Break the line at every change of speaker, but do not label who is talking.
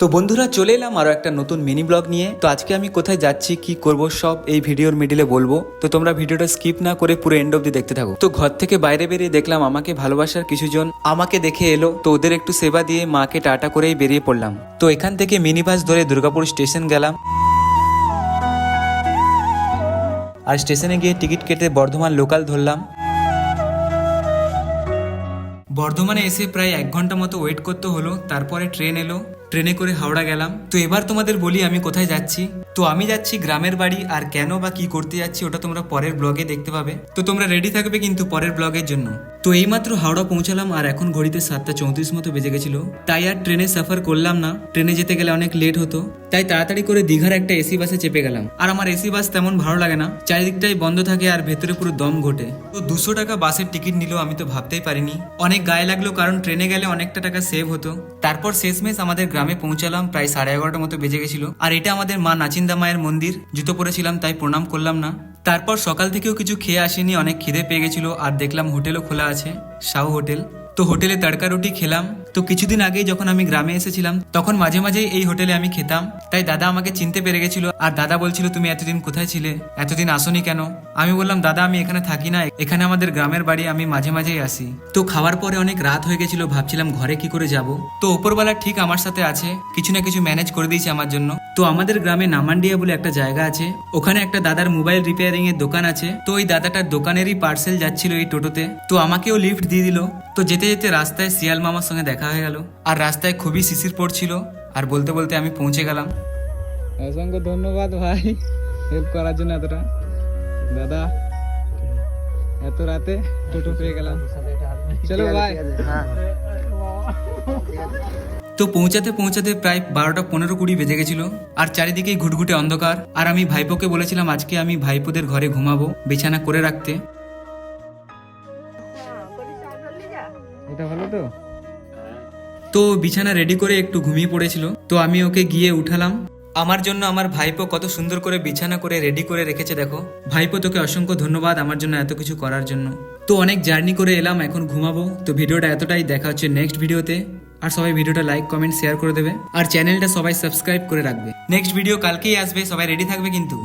তো বন্ধুরা চলে এলাম আরো একটা নতুন মিনি ব্লগ নিয়ে। তো আজকে আমি কোথায় যাচ্ছি কি করব সব এই ভিডিওর মিডিলে বলবো। তো তোমরা ভিডিওটা স্কিপ না করে পুরো এন্ড অবধি দেখতে থাকো। তো ঘর থেকে বাইরে বেরিয়ে দেখলাম আমাকে ভালোবাসার কিছুজন আমাকে দেখে এলো। তো ওদের একটু সেবা দিয়ে মাকে টাটা করেই বেরিয়ে পড়লাম। তো এখান থেকে মিনি বাস ধরে দুর্গাপুর স্টেশন গেলাম। আর স্টেশনে গিয়ে টিকিট কেটে বর্ধমান লোকাল ধরলাম। বর্ধমানে এসে প্রায় 1 ঘন্টা মতো ওয়েট করতে হলো। তারপরে ট্রেন এলো, ট্রেনে করে হাওড়া গেলাম। তো এবার তোমাদের বলি আমি কোথায় যাচ্ছি। তো আমি যাচ্ছি গ্রামের বাড়ি, আর কেন বা কি করতে যাচ্ছি ওটা তোমরা পরের ব্লগে দেখতে পাবে। তো তোমরা রেডি থাকবে কিন্তু পরের ব্লগের জন্য। তো এইমাত্র হাওড়া পৌঁছালাম, আর এখন ঘড়িতে 7:34 মতো বেজে গেছিল। তাই আর ট্রেনে সাফার করলাম না, ট্রেনে যেতে গেলে অনেক লেট হতো। তাই তাড়াতাড়ি করে দীঘার একটা এসি বাসে চেপে গেলাম। আর আমার এসি বাস তেমন ভালো লাগে না, চারিদিকটাই বন্ধ থাকে আর ভেতরে পুরো দম ঘটে। তো 200 টাকা বাসের টিকিট নিল, আমি তো ভাবতেই পারিনি। অনেক গায়ে লাগলো, কারণ ট্রেনে গেলে অনেকটা টাকা সেভ হতো। তারপর শেষমেশ আমাদের গ্রামে পৌঁছালাম, প্রায় 11:30 মতো বেজে গেছিল। আর এটা আমাদের মা নাচিন্দা মায়ের মন্দির। জুতো পরেছিলাম তাই প্রণাম করলাম না। তারপর সকাল থেকেও কিছু খেয়ে আসিনি, অনেক খিদে পেয়ে গেছিল। আর দেখলাম হোটেলও খোলা আছে, শাহু হোটেল। তো হোটেলে তড়কা রুটি খেলাম। তো কিছুদিন আগেই যখন আমি গ্রামে এসেছিলাম তখন মাঝে মাঝে এই হোটেলে আমি খেতাম। তাই দাদা আমাকে চিনতে পেরে গেছিল। আর দাদা বলছিল তুমি এতদিন কোথায় ছিলে, এতদিন আসোনি কেন? আমি বললাম দাদা আমি এখানে থাকি না, এখানে আমাদের গ্রামের বাড়ি, আমি মাঝে মাঝেই আসি। তো খাওয়ার পরে অনেক রাত হয়ে গেছিল, ভাবছিলাম ঘরে কি করে যাব। তো ওপরবেলা ঠিক আমার সাথে আছে, কিছু না কিছু ম্যানেজ করে দিয়েছে আমার জন্য। তো আমাদের গ্রামে নামান্ডিয়া বলে একটা জায়গা আছে, ওখানে একটা দাদার মোবাইল রিপেয়ারিং এর দোকান আছে। তো ওই দাদাটার দোকানেরই পার্সেল যাচ্ছিল এই টোটোতে। তো আমাকেও লিফট দিয়ে দিল। তো যেতে যেতে রাস্তায় শিয়াল মামার সঙ্গে দেখা হয়ে গেল। আর রাস্তায় খুবই শিশির পড়ছিল। আর বলতে বলতে আমি পৌঁছে গেলাম।
অসংখ্য ধন্যবাদ ভাই হেল্প করার জন্য। এতটা দাদা এত রাতে টোটো পেয়ে গেলাম। চলো ভাই।
তো পৌঁছাতে পৌঁছাতে প্রায় 12:15-20 বেজে গেছিল। আর চারিদিকেই ঘুটঘুটে অন্ধকার। আর আমি ভাইপোকে বলেছিলাম আজকে আমি ভাইপোদের ঘরে ঘুমাবো, বিছানা করে রাখতে।
এটা ভালো তো।
তো বিছানা রেডি করে একটু ঘুমিয়ে পড়েছিল। তো আমি ওকে গিয়ে উঠালাম। আমার জন্য আমার ভাইপো কত সুন্দর করে বিছানা করে রেডি করে রেখেছে দেখো। ভাইপো তোকে অসংখ্য ধন্যবাদ আমার জন্য এত কিছু করার জন্য। তো অনেক জার্নি করে এলাম, এখন ঘুমাবো। তো ভিডিওটা এতটাই, দেখা হচ্ছে নেক্সট ভিডিওতে। আর সবাই ভিডিওটা লাইক কমেন্ট শেয়ার করে দেবে, আর চ্যানেলটা সবাই সাবস্ক্রাইব করে রাখবে। নেক্সট ভিডিও কালকেই আসবে, সবাই রেডি থাকবে কিন্তু।